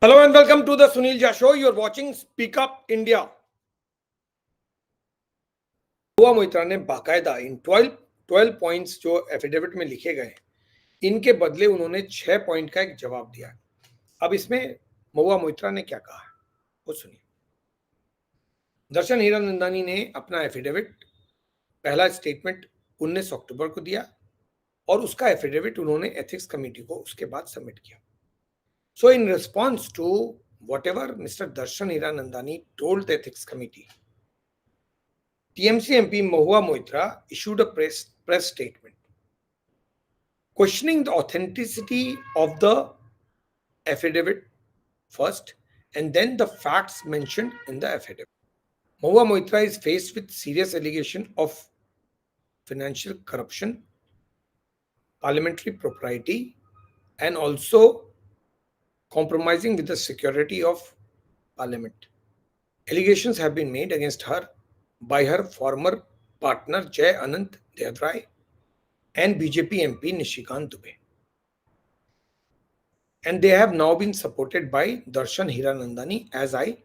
Hello and welcome to the Sunil Jha Show. You're watching Speak Up India. Mahua Moitra ने बाकायदा इन 12 points जो affidavit में लिखे गए इनके बदले उन्होंने 6 पॉइंट का एक जवाब दिया। अब इसमें महुआ मोइत्रा ने क्या कहा है वो सुनिए। दर्शन हीरानंदानी ने अपना एफिडेविट पहला स्टेटमेंट 19 अक्टूबर को दिया और उसका एफिडेविट उन्होंने एथिक्स कमेटी को उसके बाद सबमिट किया। So in response to whatever Mr. Darshan Hiranandani told the ethics committee, TMC MP Mahua Moitra issued a press statement questioning the authenticity of the affidavit first and then the facts mentioned in the affidavit. Mahua Moitra is faced with serious allegation of financial corruption, parliamentary propriety, and also compromising with the security of parliament. Allegations have been made against her by her former partner Jay Anant Dehadrai and BJP MP Nishikant Dubey. And they have now been supported by Darshan Hiranandani as I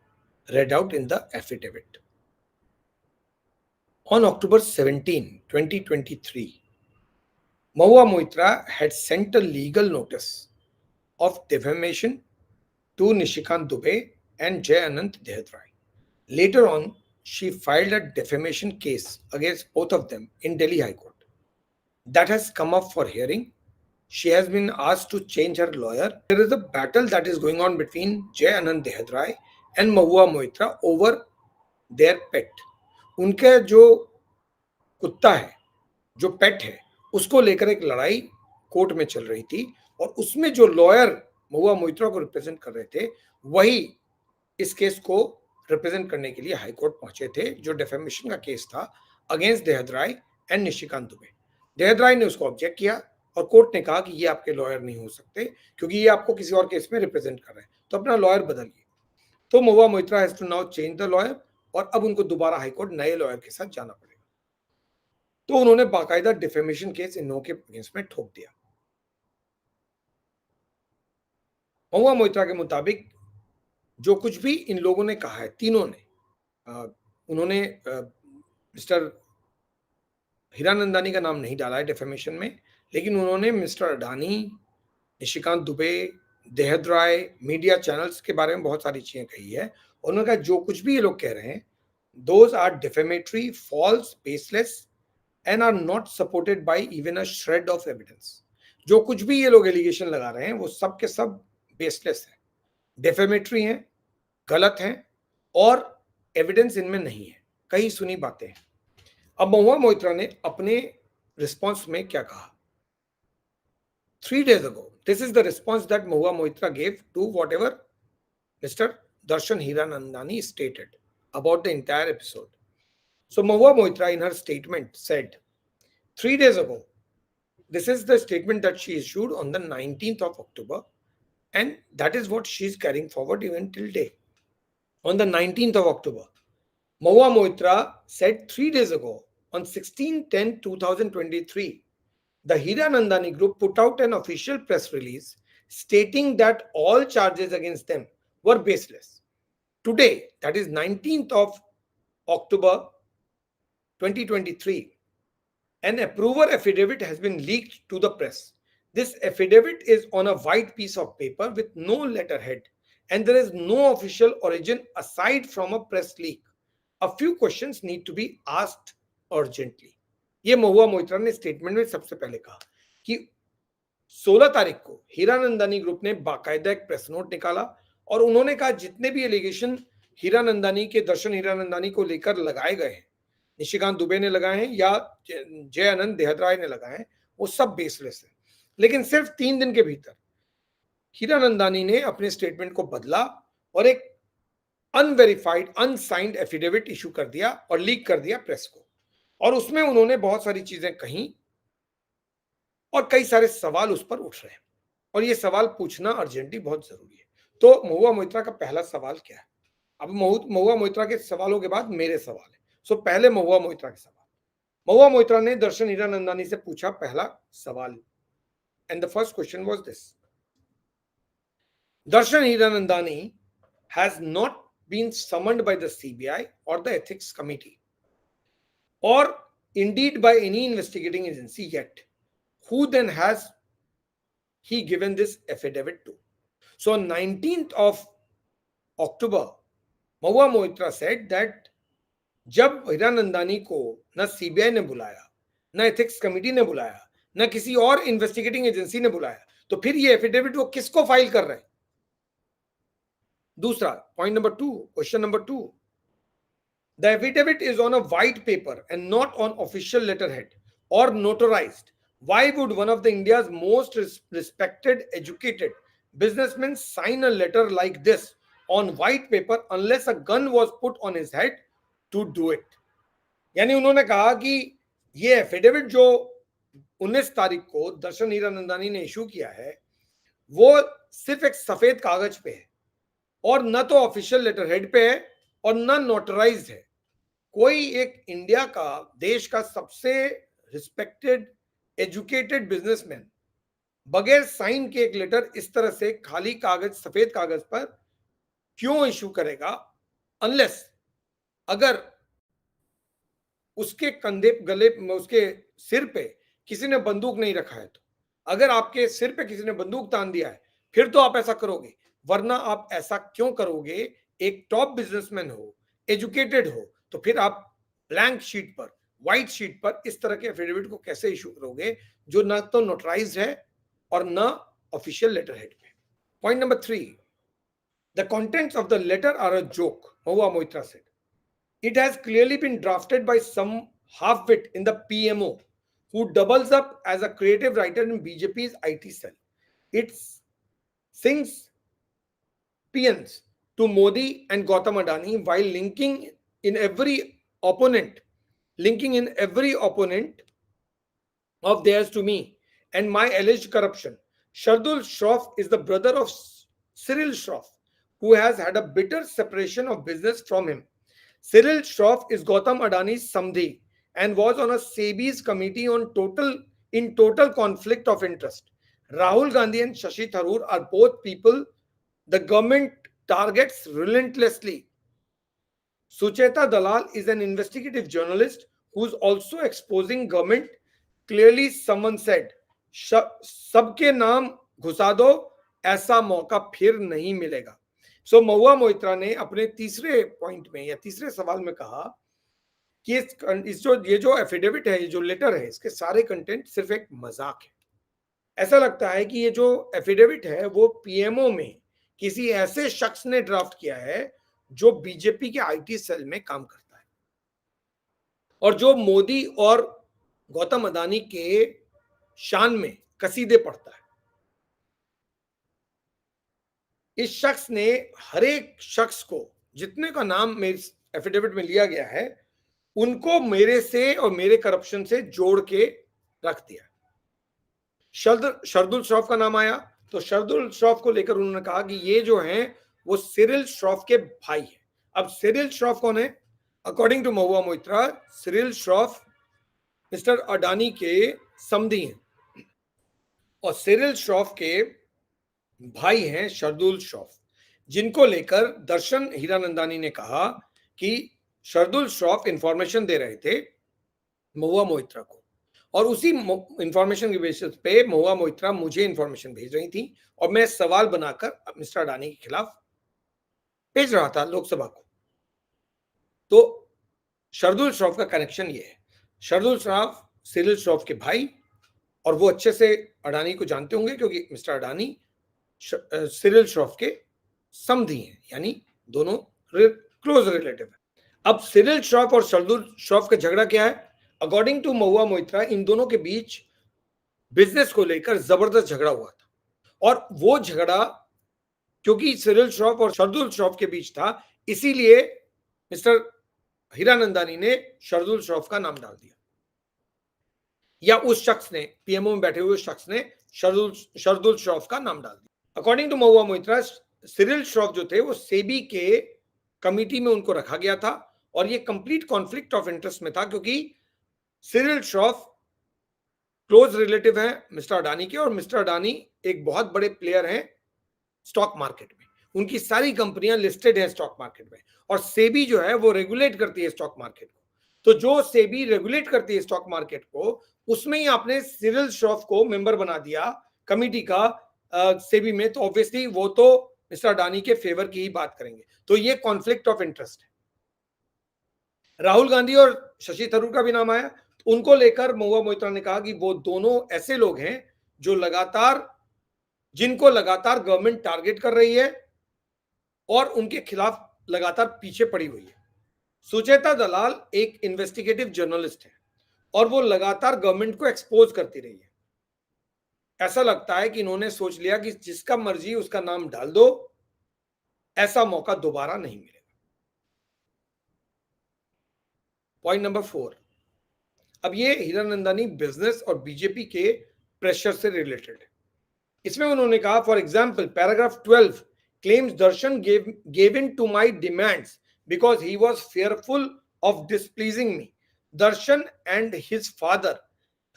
read out in the affidavit. On October 17, 2023, Mahua Moitra had sent a legal notice of defamation to Nishikant Dubey and Jay Anant Dehadrai. Later on, she filed a defamation case against both of them in Delhi High Court. That has come up for hearing. She has been asked to change her lawyer. There is a battle that is going on between Jay Anand Dehadrai and Mahua Moitra over their pet. उनके जो कुत्ता है, जो पेट है, उसको लेकर एक लड़ाई कोर्ट में चल रही थी और उसमें जो लॉयर महुआ मोइत्रा को रिप्रेजेंट कर रहे थे वही इस केस को रिप्रेजेंट करने के लिए हाई कोर्ट पहुंचे थे, जो डेफेमेशन का केस था अगेंस्ट देहदराय एंड निशिकांत दुबे। देहदराय ने उसको ऑब्जेक्ट किया और कोर्ट ने कहा कि ये आपके लॉयर नहीं हो सकते क्योंकि ये आपको किसी और केस में रिप्रेजेंट कर रहे हैं, तो अपना लॉयर बदलिए। तो Mahua Moitra has to now change the lawyer और अब उनको दोबारा हाईकोर्ट नए लॉयर के साथ जाना पड़ेगा। तो उन्होंने बाकायदा डिफेमेशन केस इन लोगों के अगेंस्ट में ठोक दिया। महुआ मोइत्रा के मुताबिक जो कुछ भी इन लोगों ने कहा है, तीनों ने, उन्होंने मिस्टर हीरानंदानी का नाम नहीं डाला है डेफेमेशन में, लेकिन उन्होंने mister Adani, Nishikant Dubey, Dehadrai, media channels के बारे में बहुत सारी चीजें कही है। उन्होंने कहा जो कुछ भी ये लोग कह रहे हैं those are defamatory, false, baseless and are not supported by even a shred of evidence. जो कुछ भी ये लोग एलिगेशन लगा रहे हैं वो सब के सब बेसलेस है, डेफेमेटरी हैं, गलत हैं और एविडेंस इनमें नहीं है, कई सुनी बातें हैं। अब महुआ मोइत्रा ने अपने रिस्पॉन्स में क्या कहा? 3 days ago, this is the response that Mahua Moitra gave to whatever Mr. Darshan Hiranandani stated about the entire episode. So Mahua Moitra in her statement said 3 days ago, this is the statement that she issued on the 19th of October, and that is what she is carrying forward even till date. On the 19th of October, Mahua Moitra said 3 days ago on 16/10/2023, the Hiranandani group put out an official press release stating that all charges against them were baseless. Today, that is 19th of October 2023, an approval affidavit has been leaked to the press. This affidavit is on a white piece of paper with no letterhead and there is no official origin aside from a press leak. A few questions need to be asked urgently. ये महुआ मोइत्रा ने statement में सबसे पहले कहा कि 16 तारीख को Hiranandani group ने बाकायदा एक प्रेस नोट निकाला और उन्होंने कहा जितने भी एलिगेशन हीरानंदानी के, दर्शन हीरानंदानी को लेकर लगाए गए हैं, निशिकांत दुबे ने लगाए हैं या जय आनंद देहदराय ने लगाए हैं, वो सब बेसलेस है। लेकिन सिर्फ 3 दिन के भीतर हीरानंदानी ने अपने स्टेटमेंट को बदला और एक अनवेरिफाइड, अनसाइंड एफिडेविट इशू कर दिया और लीक कर दिया प्रेस को, और उसमें उन्होंने बहुत सारी चीजें कही और कई सारे सवाल उस पर उठ रहे हैं और ये सवाल पूछना अर्जेंटली बहुत जरूरी है। तो महुआ मोइत्रा का पहला सवाल क्या है? अब महुआ मोइत्रा के सवालों के बाद मेरे सवाल है। सो पहले महुआ मोइत्रा के सवाल। महुआ मोइत्रा ने दर्शन हीरानंदानी से पूछा पहला सवाल, and the first question was this: Darshan Hiranandani has not been summoned by the CBI or the Ethics Committee, or indeed by any investigating agency yet. Who then has he given this affidavit to? So on 19th of October, Mahua Moitra said that जब हीरानंदानी को न CBI ने बुलाया, न ethics committee ने बुलाया, न किसी और इन्वेस्टिगेटिंग एजेंसी ने बुलाया, तो फिर ये एफिडेविट वो किसको फाइल कर रहे हैं? दूसरा point number 2, question number 2, the affidavit is on a white paper and not on official letterhead और notarised. Why would one of the India's most respected, educated businessmen sign a letter like this on white paper unless a gun was put on his head to do it? यानी उन्होंने कहा कि ये affidavit जो 19 तारीख को दर्शन हीरानंदानी ने issue किया है वो सिर्फ एक सफेद कागज पे है और न तो ऑफिशियल लेटर हेड पे है और न नोटराइज्ड है. कोई एक इंडिया का, देश का सबसे रिस्पेक्टेड एजुकेटेड बिजनेसमैन बगैर साइन के एक लेटर इस तरह से खाली कागज, सफेद कागज पर क्यों इशू करेगा, अनलेस अगर उसके कंधे, गले, उसके सिर पे किसी ने बंदूक नहीं रखा है. तो अगर आपके सिर पे किसी ने बंदूक तान दिया है फिर तो आप ऐसा करोगे, वरना आप ऐसा क्यों करोगे? एक टॉप बिजनेसमैन हो, एजुकेटेड हो, तो फिर आप ब्लैंक शीट पर, व्हाइट शीट पर इस तरह के एफिडेविट को कैसे इशू करोगे जो ना तो नोटराइज्ड है और ना ऑफिशियल लेटर हेड पे? Point number 3, the contents of the letter are a joke, Mahua Moitra said. It has clearly been drafted by some half-wit in the PMO who doubles up as a creative writer in BJP's IT cell. It sings paeans to Modi and Gautam Adani while linking in every opponent of theirs to me and my alleged corruption. Shardul Shroff is the brother of Cyril Shroff, who has had a bitter separation of business from him. Cyril Shroff is Gautam Adani's samdhi and was on a SEBI's committee in total conflict of interest. Rahul Gandhi and Shashi Tharoor are both people the government targets relentlessly. Sucheta Dalal is an investigative journalist who's also exposing government. Clearly someone said, सबके नाम घुसा दो, ऐसा मौका फिर नहीं मिलेगा. सो महुआ मोइत्रा ने अपने तीसरे पॉइंट में या तीसरे सवाल में कहा कि ये जो एफिडेविट है, ये जो लेटर है, इसके सारे कंटेंट सिर्फ एक मजाक है. ऐसा लगता है कि ये जो एफिडेविट है वो पीएमओ में किसी ऐसे शख्स ने ड्राफ्ट किया है जो बीजेपी के आईटी सेल में काम करता है और जो मोदी और गौतम अदानी के शान में कसीदे पढ़ता है. इस शख्स ने हर एक शख्स को, जितने का नाम मेरे एफिडेविट में लिया गया है, उनको मेरे से और मेरे करप्शन से जोड़ के रख दिया. शर्दुल श्रॉफ का नाम आया तो शर्दुल श्रॉफ को लेकर उन्होंने कहा कि ये जो हैं वो सिरिल श्रॉफ के भाई हैं. अब सिरिल श्रॉफ कौन है? According to Mahua Moitra, Cyril Shroff mister Adani के समधी हैं और सिरिल श्रॉफ के भाई हैं शर्दुल श्रॉफ, जिनको लेकर दर्शन हीरानंदानी ने कहा कि शर्दुल श्रॉफ इंफॉर्मेशन दे रहे थे महुआ मोइत्रा को और उसी इंफॉर्मेशन के बेसिस पे महुआ मोइत्रा मुझे इंफॉर्मेशन भेज रही थी और मैं सवाल बनाकर मिस्टर अडानी के खिलाफ भेज रहा था लोकसभा को. तो शर्दुल श्रॉफ का कनेक्शन ये है. शर्दुल श्रॉफ सिरिल श्रॉफ के भाई, और वो अच्छे से अडानी को जानते होंगे क्योंकि मिस्टर अडानी सिरिल श्रॉफ के समधी हैं, यानी दोनों क्लोज रिलेटिव है. अब सिरिल श्रॉफ और शर्दुल श्रॉफ का झगड़ा क्या है? अकॉर्डिंग टू महुआ मोइत्रा, इन दोनों के बीच बिजनेस को लेकर जबरदस्त झगड़ा हुआ था और वो झगड़ा क्योंकि सिरिल श्रॉफ और शर्दुल श्रॉफ के बीच था, इसीलिए मिस्टर हीरानंदानी ने शर्दुल श्रॉफ का नाम डाल दिया, या उस शख्स ने, पीएमओ में बैठे हुए शख्स ने शर्दुल श्रॉफ का नाम डाल दिया. According to Mahua Moitra, Cyril Shroff जो थे वो सेबी के कमिटी में उनको रखा गया था और ये कंप्लीट कॉन्फ्लिक्ट ऑफ इंटरेस्ट में था क्योंकि सिरिल श्रॉफ क्लोज रिलेटिव हैं मिस्टर अडानी के और मिस्टर अडानी एक बहुत बड़े प्लेयर हैं स्टॉक मार्केट में, उनकी सारी कंपनियां लिस्टेड है स्टॉक मार्केट में, और सेबी जो है वो रेगुलेट करती है स्टॉक मार्केट को। तो जो सेबी रेगुलेट करती है स्टॉक मार्केट को, उसमें ही आपने सिरिल श्रॉफ को मेंबर बना दिया कमिटी का सेबी में, तो ऑब्वियसली वो तो मिस्टर अडानी के फेवर की ही बात करेंगे। तो ये कॉन्फ्लिक्ट ऑफ इंटरेस्ट है। राहुल गांधी और शशि थरूर का भी नाम आया, तो उनको लेकर महुआ मोइत्रा ने कहा कि वो दोनों ऐसे लोग हैं जो जिनको लगातार गवर्नमेंट टारगेट कर रही है और उनके खिलाफ लगातार पीछे पड़ी हुई है। सुचेता दलाल एक इन्वेस्टिगेटिव जर्नलिस्ट है और वो लगातार गवर्नमेंट को एक्सपोज करती रही है। ऐसा लगता है कि इन्होंने सोच लिया कि जिसका मर्जी उसका नाम डाल दो, ऐसा मौका दोबारा नहीं मिलेगा। पॉइंट नंबर 4, अब ये हीरानंदानी बिजनेस और बीजेपी के प्रेशर से रिलेटेड है। इसमें उन्होंने कहा, for example paragraph 12 claims Darshan gave in to my demands because he was fearful of displeasing me. Darshan and his father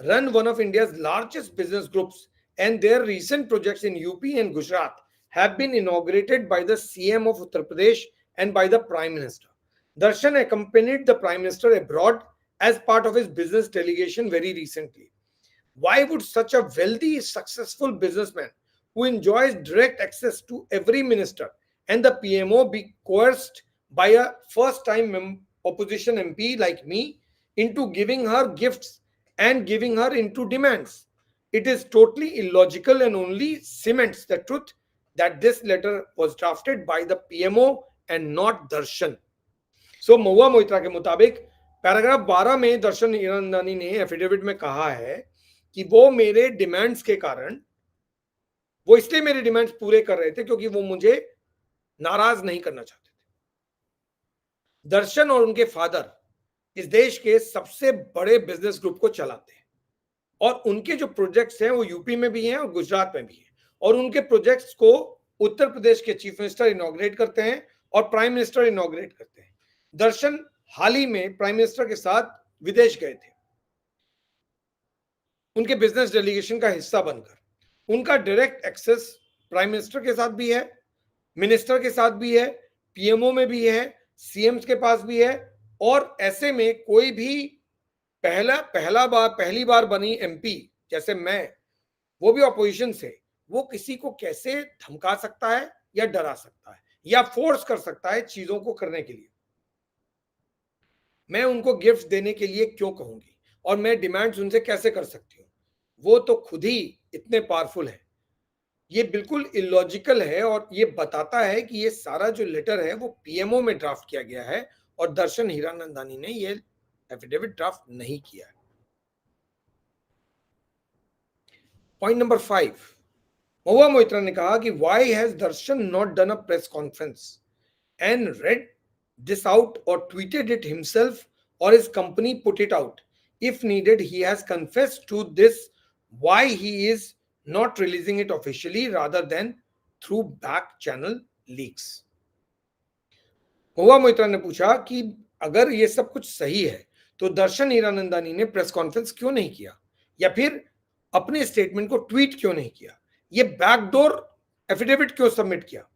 run one of India's largest business groups, and their recent projects in UP and Gujarat have been inaugurated by the CM of Uttar Pradesh and by the Prime Minister. Darshan accompanied the Prime Minister abroad as part of his business delegation very recently. Why would such a wealthy, successful businessman who enjoys direct access to every minister and the PMO be coerced by a first-time opposition MP like me into giving her gifts and giving her into demands? It is totally illogical and only cements the truth that this letter was drafted by the PMO and not Darshan. So, महुआ मोइत्रा के मुताबिक paragraph 12 में दर्शन हीरानंदानी ने affidavit में कहा है कि वो मेरे डिमांड्स के कारण, वो इसलिए मेरे डिमांड्स पूरे कर रहे थे क्योंकि वो मुझे नाराज नहीं करना चाहते थे। दर्शन और उनके फादर इस देश के सबसे बड़े बिजनेस ग्रुप को चलाते हैं और उनके जो प्रोजेक्ट्स हैं वो यूपी में भी हैं और गुजरात में भी हैं, और उनके प्रोजेक्ट्स को उत्तर प्रदेश के चीफ मिनिस्टर इनॉग्रेट करते हैं और प्राइम मिनिस्टर इनॉग्रेट करते हैं। दर्शन हाल ही में प्राइम मिनिस्टर के साथ विदेश गए थे उनके बिजनेस डेलीगेशन का हिस्सा बनकर। उनका डायरेक्ट एक्सेस प्राइम मिनिस्टर के साथ भी है, मिनिस्टर के साथ भी है, पीएमओ में भी है, सीएम्स के पास भी है, और ऐसे में कोई भी पहली बार बनी एमपी जैसे मैं, वो भी ऑपोजिशन से, वो किसी को कैसे धमका सकता है या डरा सकता है या फोर्स कर सकता है चीजों को करने के लिए? मैं उनको गिफ्ट देने के लिए क्यों कहूंगी और मैं डिमांड्स उनसे कैसे कर सकती हूँ? वो तो खुद ही इतने पावरफुल है। ये बिल्कुल इलॉजिकल है और ये बताता है कि ये सारा जो लेटर है वो पीएमओ में ड्राफ्ट किया गया है और दर्शन हीरानंदानी ने ये एफिडेविट ड्राफ्ट नहीं किया है। पॉइंट नंबर 5, महुआ मोइत्रा ने कहा कि why has Darshan not done a press conference and red this out or tweeted it himself or his company put it out. If needed, he has confessed to this why he is not releasing it officially rather than through back channel leaks. Mahua Moitra ने पूछा कि अगर ये सब कुछ सही है तो दर्शन हीरानंदानी ने प्रेस कॉन्फ्रेंस क्यों नहीं किया या फिर अपने स्टेटमेंट को ट्वीट क्यों नहीं किया, ये बैकडोर एफिडेविट क्यों सबमिट किया?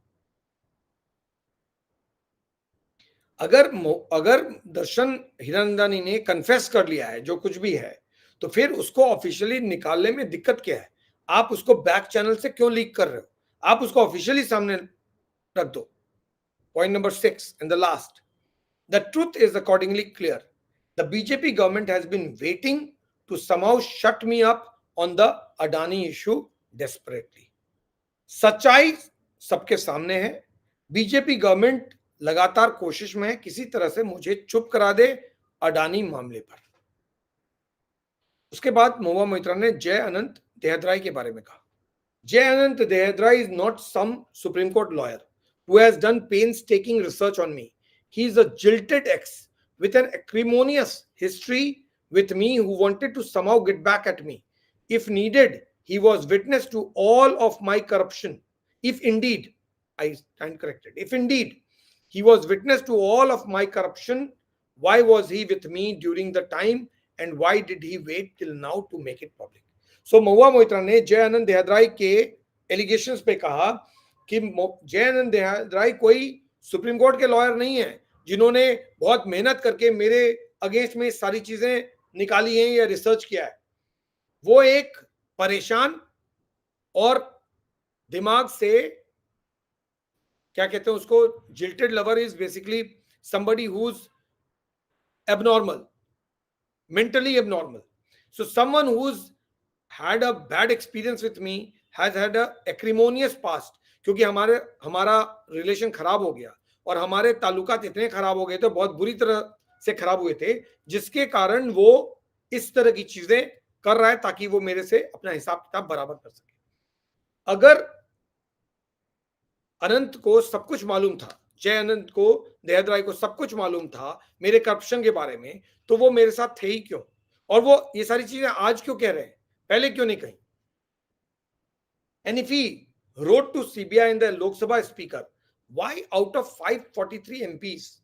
अगर दर्शन हीरानंदानी ने कन्फेस कर लिया है जो कुछ भी है, तो फिर उसको ऑफिशियली निकालने में दिक्कत क्या है? आप उसको बैक चैनल से क्यों लीक कर रहे हो? आप उसको ऑफिशियली सामने रख दो। Point number 6 and the last, the truth is accordingly clear, the BJP government has been waiting to somehow shut me up on the Adani issue desperately. सच्चाई सबके सामने है, बीजेपी गवर्नमेंट लगातार कोशिश में है किसी तरह से मुझे चुप करा दे अडानी मामले पर। उसके बाद महुआ मोइत्रा ने जय अनंत देहद्राई के बारे में कहा, Jai Anant Dehadrai is not some supreme court lawyer who has done painstaking research on me. He is a jilted ex with an acrimonious history with me who wanted to somehow get back at me. If needed, he was witness to all of my corruption. If indeed, I stand corrected, if indeed he was witness to all of my corruption, why was he with me during the time and why did he wait till now to make it public? So Mahua Moitra ने जय आनंद देहद्राई के allegations पे कहा कि जयानंद राय कोई supreme court के lawyer नहीं है जिन्होंने बहुत मेहनत करके मेरे अगेंस्ट में सारी चीजें निकाली हैं या रिसर्च किया है। वो एक परेशान और दिमाग से, क्या कहते हैं उसको, jilted lover is basically somebody who's abnormal, mentally abnormal. So someone who's had a bad experience with me has had a acrimonious past, क्योंकि हमारा रिलेशन खराब हो गया और हमारे ताल्लुकात इतने खराब हो गए थे, बहुत बुरी तरह से खराब हुए थे, जिसके कारण वो इस तरह की चीजें कर रहा है ताकि वो मेरे से अपना हिसाब किताब बराबर कर सके। अगर अनंत को सब कुछ मालूम था, जय अनंत को, दयाद राय को सब कुछ मालूम था मेरे करप्शन के बारे में, तो वो मेरे साथ थे ही क्यों? और वो ये सारी चीजें आज क्यों कह रहे हैं, पहले क्यों नहीं कही? And if he wrote to CBI and the Lok Sabha speaker, why out of 543 MPs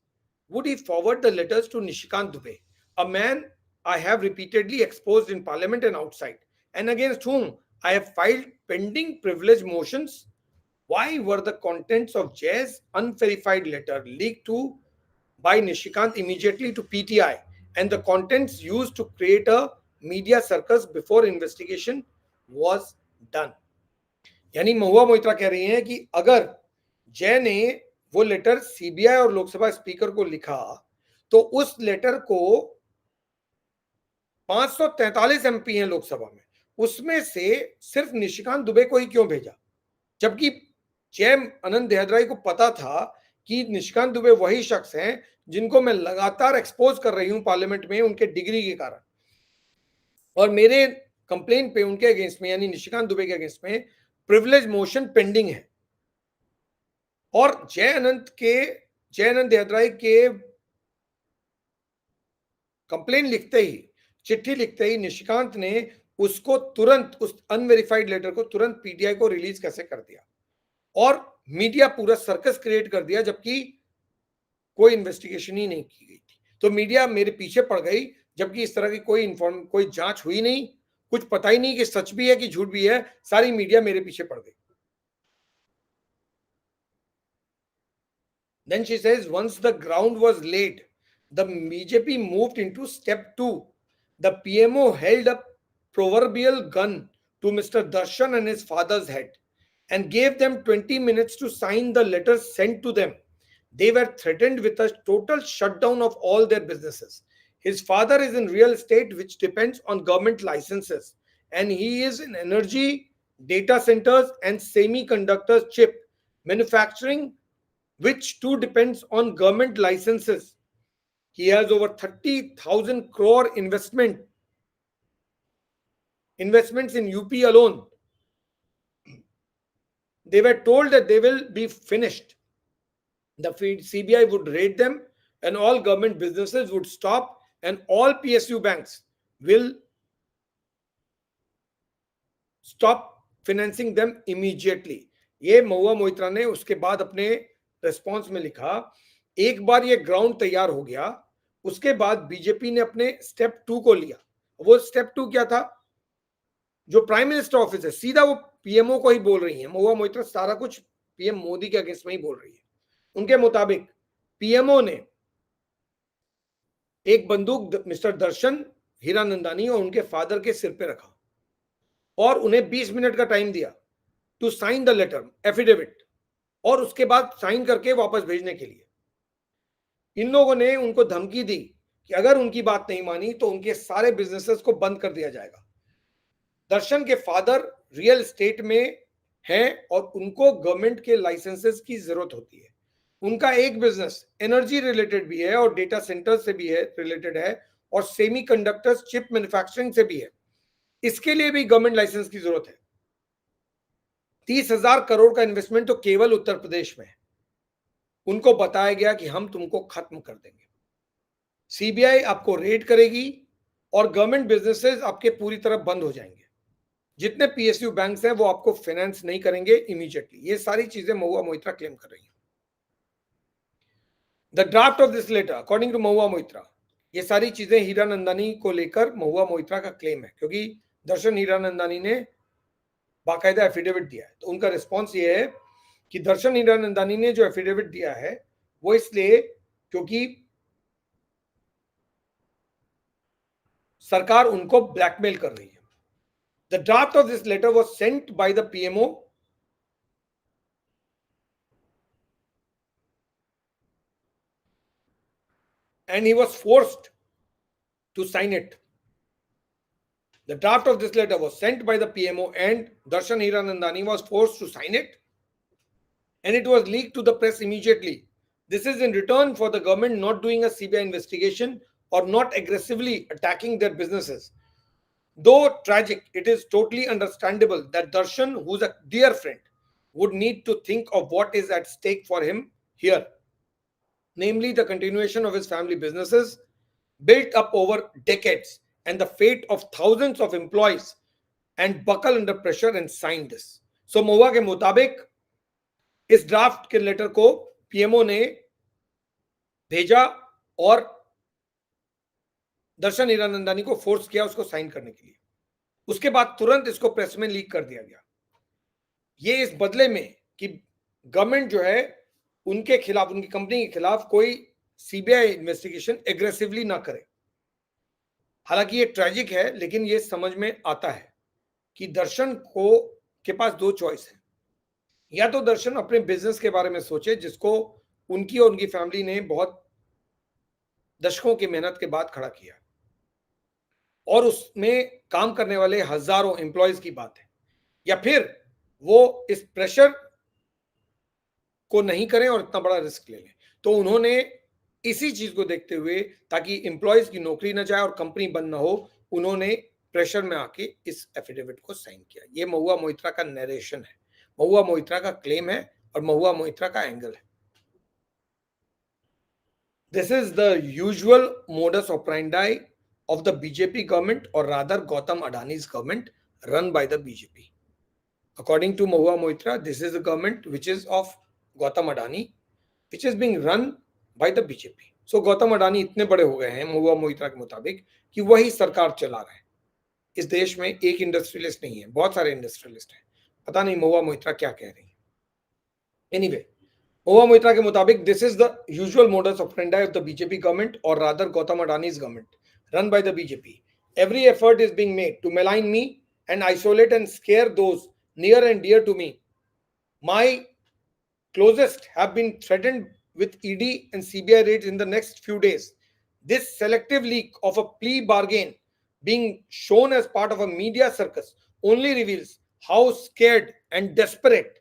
would he forward the letters to Nishikant Dubey, a man I have repeatedly exposed in parliament and outside, and against whom I have filed pending privilege motions? Why were the contents of Jay's unverified letter leaked by Nishikant immediately to PTI, and the contents used to create a media circus before investigation was done? यानी महुआ मोइत्रा कह रही हैं कि अगर जय ने वो letter CBI और लोकसभा स्पीकर को लिखा तो उस लेटर को 543 एमपी हैं लोकसभा में, उसमें से सिर्फ निशिकांत दुबे को ही क्यों भेजा, जबकि जय अनंत दयादराई को पता था कि निशिकांत दुबे वही शख्स हैं जिनको मैं लगातार एक्सपोज कर रही हूं पार्लियामेंट में उनके डिग्री के कारण, और मेरे कंप्लेन पे उनके अगेंस्ट में यानी निशिकांत दुबे के अगेंस्ट में प्रिविलेज मोशन पेंडिंग है। और जय अनंत दयादराई के कंप्लेन लिखते ही, चिट्ठी लिखते ही निशिकांत ने उसको तुरंत, उस अनवेरिफाइड लेटर को तुरंत पीटीआई को रिलीज कैसे कर दिया और मीडिया पूरा सर्कस क्रिएट कर दिया, जबकि कोई इन्वेस्टिगेशन ही नहीं की गई थी। तो मीडिया मेरे पीछे पड़ गई, जबकि इस तरह की कोई जांच हुई नहीं, कुछ पता ही नहीं कि सच भी है कि झूठ भी है, सारी मीडिया मेरे पीछे पड़ गई। Then she says, once the ground was laid, the BJP moved into step 2. The PMO held a proverbial gun to Mr. Darshan and his father's head and gave them 20 minutes to sign the letters sent to them. They were threatened with a total shutdown of all their businesses. His father is in real estate, which depends on government licenses, and he is in energy, data centers, and semiconductor chip manufacturing, which too depends on government licenses. He has over 30,000 crore investments in UP alone. They were told that they will be finished. The CBI would raid them and all government businesses would stop and all PSU banks will stop financing them immediately. ये महुआ मोइत्रा ने उसके बाद अपने response में लिखा, एक बार ये ground तैयार हो गया, उसके बाद बीजेपी ने अपने स्टेप 2 को लिया। वो स्टेप 2 क्या था? जो प्राइम मिनिस्टर ऑफिस है, सीधा वो पीएमओ को ही बोल रही है महुआ मोइत्रा, सारा कुछ पीएम मोदी के अगेंस्ट में ही बोल रही है। उनके मुताबिक पीएमओ ने एक बंदूक मिस्टर दर्शन हीरानंदानी और उनके फादर के सिर पे रखा और उन्हें 20 मिनट का टाइम दिया to sign the letter affidavit, और उसके बाद साइन करके वापस भेजने के लिए। इन लोगों ने उनको धमकी दी कि अगर उनकी बात नहीं मानी तो उनके सारे बिजनेसेस को बंद कर दिया जाएगा। दर्शन के फादर रियल एस्टेट में हैं और उनको गवर्नमेंट के लाइसेंसेस की जरूरत होती है। उनका एक बिजनेस एनर्जी रिलेटेड भी है और डेटा सेंटर से भी है, रिलेटेड है, और सेमीकंडक्टर्स चिप मैन्युफैक्चरिंग से भी है। इसके लिए भी गवर्नमेंट लाइसेंस की जरूरत है। 30,000 करोड़ का इन्वेस्टमेंट तो केवल उत्तर प्रदेश में है। उनको बताया गया कि हम तुमको खत्म कर देंगे, सीबीआई आपको रेड करेगी और गवर्नमेंट बिजनेसेस आपके पूरी तरह बंद हो जाएंगे। जितने पीएसयू बैंक्स हैं वो आपको फाइनेंस नहीं करेंगे इमीडिएटली। ये सारी चीजें महुआ मोइत्रा क्लेम कर रही है। The draft of this letter according to Mahua Moitra, ये सारी चीजें हीरानंदानी को लेकर महुआ मोइत्रा का क्लेम है, क्योंकि दर्शन हीरानंदानी ने बाकायदा एफिडेविट दिया है। तो उनका रिस्पॉन्स ये है कि दर्शन हीरानंदानी ने जो एफिडेविट दिया है वो इसलिए क्योंकि सरकार उनको ब्लैकमेल कर रही है. The draft of this letter was sent by the PMO and he was forced to sign it. The draft of this letter was sent by the PMO and Darshan Hiranandani was forced to sign it, and it was leaked to the press immediately. This is in return for the government not doing a CBI investigation or not aggressively attacking their businesses. Though tragic, it is totally understandable that Darshan, who's a dear friend, would need to think of what is at stake for him here, namely the continuation of his family businesses built up over decades and the fate of thousands of employees, and buckle under pressure and sign this. So महुआ के मुताबिक इस draft के letter को PMO ने भेजा और दर्शन हीरानंदानी को force किया उसको साइन करने के लिए. उसके बाद तुरंत इसको प्रेस में लीक कर दिया गया. ये इस बदले में कि गवर्नमेंट जो है उनके खिलाफ, उनकी कंपनी के खिलाफ कोई सीबीआई इन्वेस्टिगेशन एग्रेसिवली ना करे. हालांकि ये ट्रेजिक है, लेकिन ये समझ में आता है कि दर्शन को के पास दो चॉइस है. या तो दर्शन अपने बिजनेस के बारे में सोचे जिसको उनकी और उनकी फैमिली ने बहुत दशकों की मेहनत के बाद खड़ा किया और उसमें काम करने वाले हजारों एम्प्लॉयज की बात है, या फिर वो इस प्रेशर को नहीं करें और इतना बड़ा रिस्क ले लें. तो उन्होंने इसी चीज को देखते हुए, ताकि एम्प्लॉयज की नौकरी न जाए और कंपनी बंद ना हो, उन्होंने प्रेशर में आके इस एफिडेविट को साइन किया. ये महुआ मोइत्रा का नरेशन है, महुआ मोइत्रा का क्लेम है और महुआ मोइत्रा का एंगल है. This is the usual modus operandi of the BJP government, or rather Gautam Adani's government, run by the BJP. According to Mahua Moitra, this is a government which is of Gautam Adani, which is being run by the BJP. So Gautam Adani इतने बड़े हो गए हैं महुआ मोइत्रा के मुताबिक कि वही सरकार चला रहा है. इस देश में एक इंडस्ट्रियलिस्ट नहीं है, बहुत सारे इंडस्ट्रियलिस्ट हैं. पता नहीं महुआ मोइत्रा क्या कह रही है. एनीवे, महुआ मोइत्रा के मुताबिक this is the usual modus operandi of the BJP government, or rather Gautam Adani's government run by the BJP. Every effort is being made to malign me and isolate and scare those near and dear to me. My closest have been threatened with ED and CBI raids in the next few days. This selective leak of a plea bargain being shown as part of a media circus only reveals how scared and desperate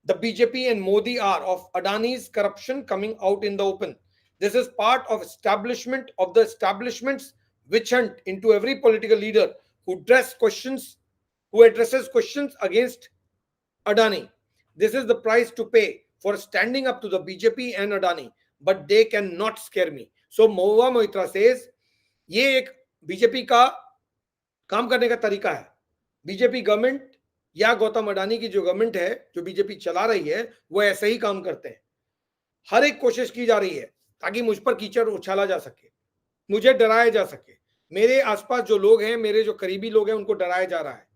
the BJP and Modi are of Adani's corruption coming out in the open. This is part of establishment of the establishment's witch hunt into every political leader who addresses questions against Adani. This is the price to pay for standing up to the BJP and Adani, but they cannot scare me. So Mahua Moitra says, ये एक BJP का काम करने का तरीका है. BJP government या गौतम अडानी की जो गवर्नमेंट है, जो बीजेपी चला रही है, वो ऐसे ही काम करते हैं. हर एक कोशिश की जा रही है ताकि मुझ पर कीचड़ उछाला जा सके, मुझे डराया जा सके. मेरे आसपास जो लोग हैं, मेरे जो करीबी लोग हैं, उनको डराया जा रहा है.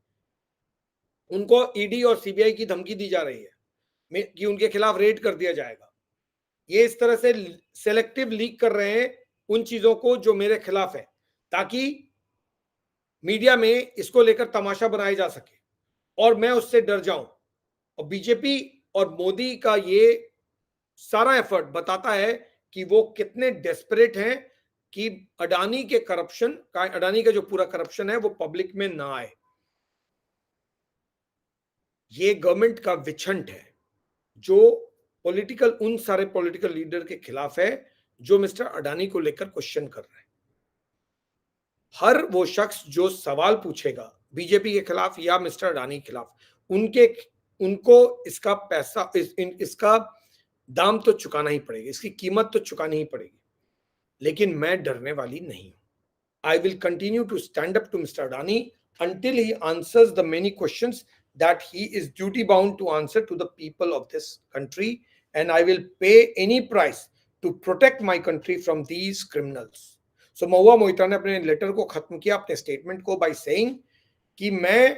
उनको ईडी और सीबीआई की धमकी दी जा रही है कि उनके खिलाफ रेड कर दिया जाएगा. ये इस तरह से सेलेक्टिव लीक कर रहे हैं उन चीजों को जो मेरे खिलाफ है, ताकि मीडिया में इसको लेकर तमाशा बनाया जा सके और मैं उससे डर जाऊं. और बीजेपी और मोदी का ये सारा एफर्ट बताता है कि वो कितने डेस्परेट हैं कि अडानी के करप्शन का, अडानी का जो पूरा करप्शन है वो पब्लिक में ना आए. ये गवर्नमेंट का विछंट है जो पॉलिटिकल, उन सारे पॉलिटिकल लीडर के खिलाफ है जो मिस्टर अडानी को लेकर क्वेश्चन कर रहे हैं. हर वो शख्स जो सवाल पूछेगा बीजेपी के खिलाफ या मिस्टर अडानी के खिलाफ, उनको इसका पैसा, इसका दाम तो चुकाना ही पड़ेगा, इसकी कीमत तो चुकानी ही पड़ेगी. लेकिन मैं डरने वाली नहीं हूं. I will continue to stand up to mister Adani until he answers the many questions that he is duty bound to answer to the people of this country, and I will pay any price to protect my country from these criminals. So Mahua Moitra ने अपने letter को खत्म किया, अपने statement को, by saying कि मैं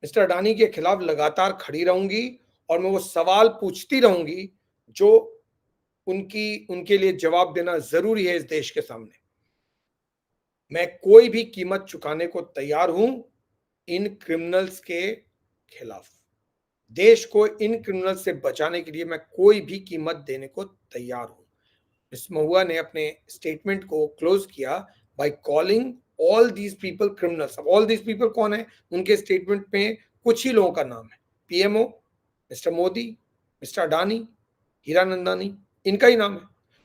mister Adani के खिलाफ लगातार खड़ी रहूंगी और मैं वो सवाल पूछती रहूंगी जो उनके लिए जवाब देना जरूरी है इस देश के सामने। मैं कोई भी कीमत चुकाने को तैयार हूं इन क्रिमिनल्स के खिलाफ। देश को इन क्रिमिनल्स से बचाने के लिए मैं कोई भी कीमत देने को तैयार हूं। मिस महुआ ने अपने स्टेटमेंट को क्लोज किया by calling all these people criminals. अब ऑल दीज पीपल कौन है? उनके स्टेटमेंट में कुछ ही लोगों का नाम है। PMO, mister Modi, mister Adani, Hiranandani, इनका ही नाम है।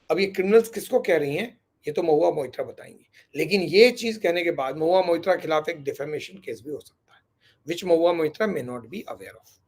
अब ये क्रिमिनल्स किसको कह रही हैं ये तो महुआ मोइत्रा बताएंगी, लेकिन ये चीज कहने के बाद महुआ मोइत्रा के खिलाफ एक डिफेमेशन केस भी हो सकता है, which Mahua Moitra may not be aware of.